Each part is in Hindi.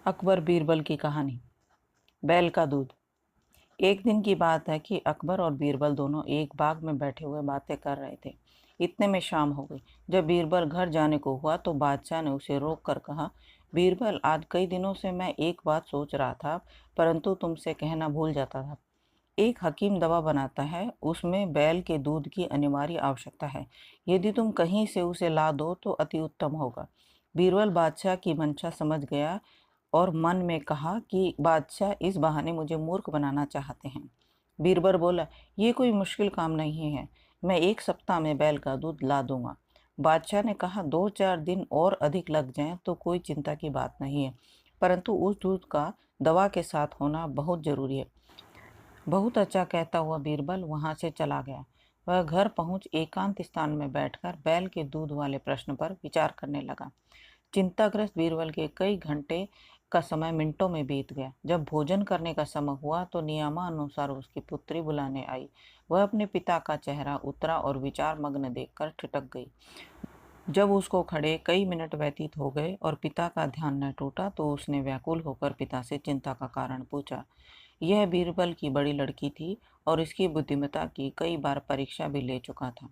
अकबर बीरबल की कहानी। बैल का दूध। एक दिन की बात है कि अकबर और बीरबल दोनों एक बाग में बैठे हुए बातें कर रहे थे। इतने में शाम हो गई। जब बीरबल घर जाने को हुआ तो बादशाह ने उसे रोक कर कहा, बीरबल, आज कई दिनों से मैं एक बात सोच रहा था, परंतु तुमसे कहना भूल जाता था। एक हकीम दवा बनाता है, उसमें बैल के दूध की अनिवार्य आवश्यकता है। यदि तुम कहीं से उसे ला दो तो अति उत्तम होगा। बीरबल बादशाह की मंशा समझ गया और मन में कहा कि बादशाह इस बहाने मुझे मूर्ख बनाना चाहते हैं। बीरबल बोला, ये कोई मुश्किल काम नहीं है, मैं एक सप्ताह में बैल का दूध ला दूंगा। बादशाह ने कहा, 2-4 दिन और अधिक लग जाएं तो कोई चिंता की बात नहीं है, परंतु उस दूध का दवा के साथ होना बहुत जरूरी है। बहुत अच्छा कहता हुआ बीरबल वहां से चला गया। वह घर पहुंच एकांत स्थान में बैठकर बैल के दूध वाले प्रश्न पर विचार करने लगा। चिंताग्रस्त बीरबल के कई घंटे का समय मिनटों में बीत गया। जब भोजन करने का समय हुआ तो नियमानुसार उसकी पुत्री बुलाने आई। वह अपने पिता का चेहरा उतरा और विचार मग्न देखकर ठिठक गई। जब उसको खड़े कई मिनट व्यतीत हो गए और पिता का ध्यान न टूटा तो उसने व्याकुल होकर पिता से चिंता का कारण पूछा। यह बीरबल की बड़ी लड़की थी और इसकी बुद्धिमत्ता की कई बार परीक्षा भी ले चुका था।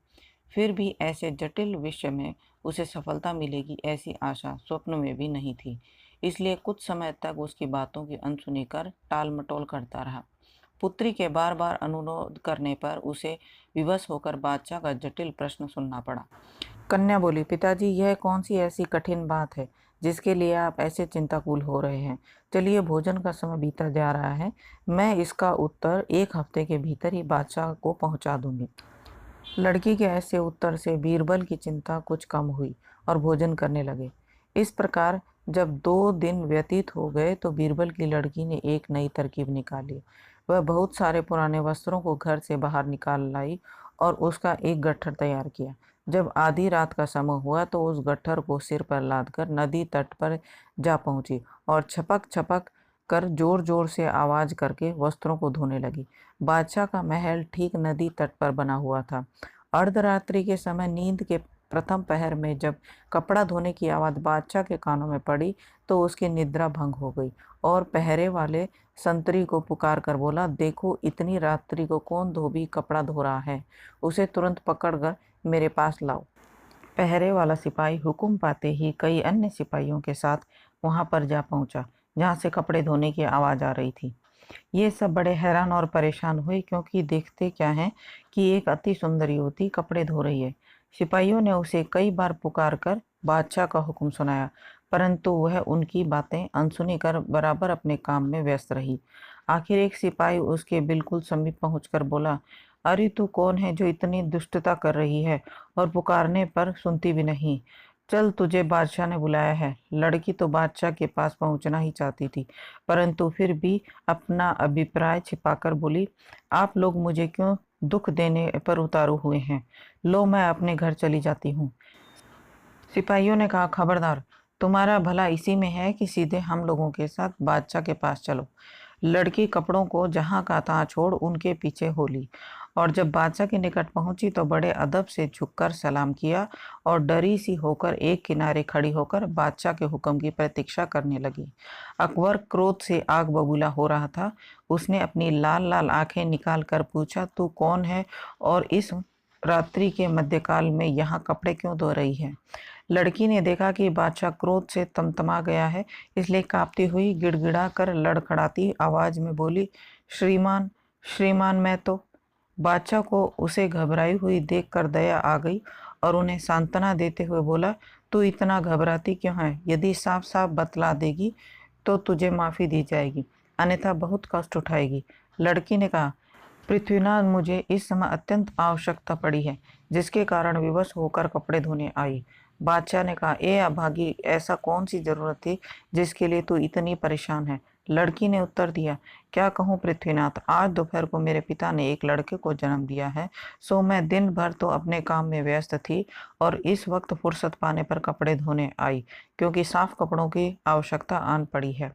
फिर भी ऐसे जटिल विषय में उसे सफलता मिलेगी ऐसी आशा स्वप्न में भी नहीं थी। इसलिए कुछ समय तक उसकी बातों की अनसुनी कर टाल मटोल करता रहा। पुत्री के बार बार अनुरोध करने पर उसे विवश होकर बादशाह का जटिल प्रश्न सुनना पड़ा। कन्या बोली, पिताजी, यह कौन सी ऐसी कठिन बात है जिसके लिए आप ऐसे चिंताकुल हो रहे हैं? चलिए, भोजन का समय बीता जा रहा है, मैं इसका उत्तर एक हफ्ते के भीतर ही बादशाह को पहुंचा दूंगी। लड़की के ऐसे उत्तर से बीरबल की चिंता कुछ कम हुई और भोजन करने लगे। इस प्रकार जब 2 दिन व्यतीत हो गए तो बीरबल की लड़की ने एक नई तरकीब निकाली। वह बहुत सारे पुराने वस्त्रों को घर से बाहर निकाल लाई और उसका एक गट्ठर तैयार किया। जब आधी रात का समय हुआ तो उस गट्ठर को सिर पर लादकर नदी तट पर जा पहुंची और छपक छपक कर जोर जोर से आवाज करके वस्त्रों को धोने लगी। बादशाह का महल ठीक नदी तट पर बना हुआ था। अर्धरात्रि के समय नींद के प्रथम पहर में जब कपड़ा धोने की आवाज बादशाह के कानों में पड़ी तो उसकी निद्रा भंग हो गई और पहरे वाले संतरी को पुकार कर बोला, देखो, इतनी रात्रि को कौन धोबी कपड़ा धो रहा है, उसे तुरंत पकड़कर मेरे पास लाओ। पहरे वाला सिपाही हुक्म पाते ही कई अन्य सिपाहियों के साथ वहां पर जा पहुंचा जहां से कपड़े धोने की आवाज आ रही थी। ये सब बड़े हैरान और परेशान हुए क्योंकि देखते क्या है कि एक अति सुंदर युवती कपड़े धो रही है। सिपाहियों ने उसे कई बार पुकार कर बादशाह का हुक्म सुनाया, परंतु वह उनकी बातें अनसुनी कर बराबर अपने काम में व्यस्त रही। आखिर एक सिपाही उसके बिल्कुल समीप पहुंचकर बोला, अरे तू कौन है जो इतनी दुष्टता कर रही है और पुकारने पर सुनती भी नहीं? चल, तुझे बादशाह ने बुलाया है। लड़की तो बादशाह के पास पहुंचना ही चाहती थी, परंतु फिर भी अपना अभिप्राय छिपाकर बोली, आप लोग मुझे क्यों दुख देने पर उतारू हुए हैं? लो, मैं अपने घर चली जाती हूँ। सिपाहियों ने कहा, खबरदार, तुम्हारा भला इसी में है कि सीधे हम लोगों के साथ बादशाह के पास चलो। लड़की कपड़ों को जहां का तहां छोड़ उनके पीछे हो ली और जब बादशाह के निकट पहुंची तो बड़े अदब से झुककर सलाम किया और डरी सी होकर एक किनारे खड़ी होकर बादशाह के हुक्म की प्रतीक्षा करने लगी। अकबर क्रोध से आग बबूला हो रहा था। उसने अपनी लाल लाल आंखें निकाल कर पूछा, तू कौन है और इस रात्रि के मध्यकाल में यहाँ कपड़े क्यों धो रही है? लड़की ने देखा कि बादशाह क्रोध से तमतमा गया है, इसलिए कांपती हुई गिड़गिड़ा कर लड़खड़ाती आवाज में बोली, श्रीमान, श्रीमान, मैं तो। बादशाह को उसे घबराई हुई देखकर दया आ गई और उन्हें सांत्वना देते हुए बोला, तू इतना घबराती क्यों है? यदि साफ साफ बतला देगी तो तुझे माफी दी जाएगी, अन्यथा बहुत कष्ट उठाएगी। लड़की ने कहा, पृथ्वीनाथ, मुझे इस समय अत्यंत आवश्यकता पड़ी है, जिसके कारण विवश होकर कपड़े धोने आई। बादशाह ने कहा, ए अभागी, ऐसा कौन सी जरूरत थी जिसके लिए तू इतनी परेशान है? लड़की ने उत्तर दिया, क्या कहूँ पृथ्वीनाथ, आज दोपहर को मेरे पिता ने एक लड़के को जन्म दिया है, सो मैं दिन भर तो अपने काम में व्यस्त थी और इस वक्त फुर्सत पाने पर कपड़े धोने आई, क्योंकि साफ कपड़ों की आवश्यकता आन पड़ी है।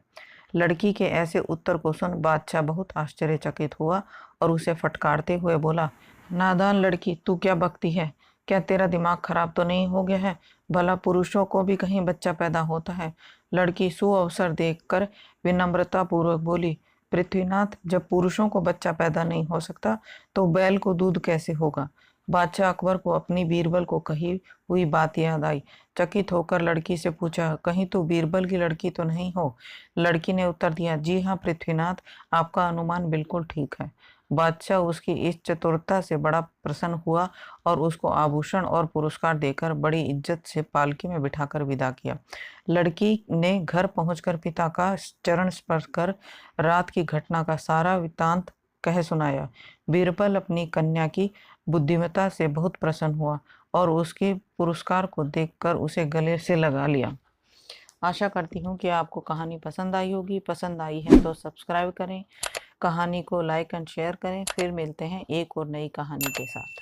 लड़की के ऐसे उत्तर को सुन बादशाह बहुत आश्चर्यचकित हुआ और उसे फटकारते हुए बोला, नादान लड़की, तू क्या बकती है? क्या तेरा दिमाग खराब तो नहीं हो गया है? भला पुरुषों को भी कहीं बच्चा पैदा होता है? लड़की सुअवसर देखकर विनम्रता पूर्वक बोली, पृथ्वीनाथ, जब पुरुषों को बच्चा पैदा नहीं हो सकता तो बैल को दूध कैसे होगा? बादशाह अकबर को अपनी बीरबल को कही हुई बात याद आई। चकित होकर लड़की से पूछा, कहीं तो बीरबल की लड़की तो नहीं हो? लड़की ने उत्तर दिया, जी हाँ पृथ्वीनाथ, आपका अनुमान बिल्कुल ठीक है। बादशाह उसकी इस चतुरता से बड़ा प्रसन्न हुआ और उसको आभूषण और पुरस्कार देकर बड़ी इज्जत से पालकी में बिठाकर विदा किया। लड़की ने घर पहुंचकर पिता का चरण स्पर्श कर रात की घटना का सारा वृत्तांत कह सुनाया। बीरबल अपनी कन्या की बुद्धिमत्ता से बहुत प्रसन्न हुआ और उसके पुरस्कार को देखकर उसे गले से लगा लिया। आशा करती हूँ कि आपको कहानी पसंद आई होगी। पसंद आई है तो सब्सक्राइब करें, कहानी को लाइक एंड शेयर करें। फिर मिलते हैं एक और नई कहानी के साथ।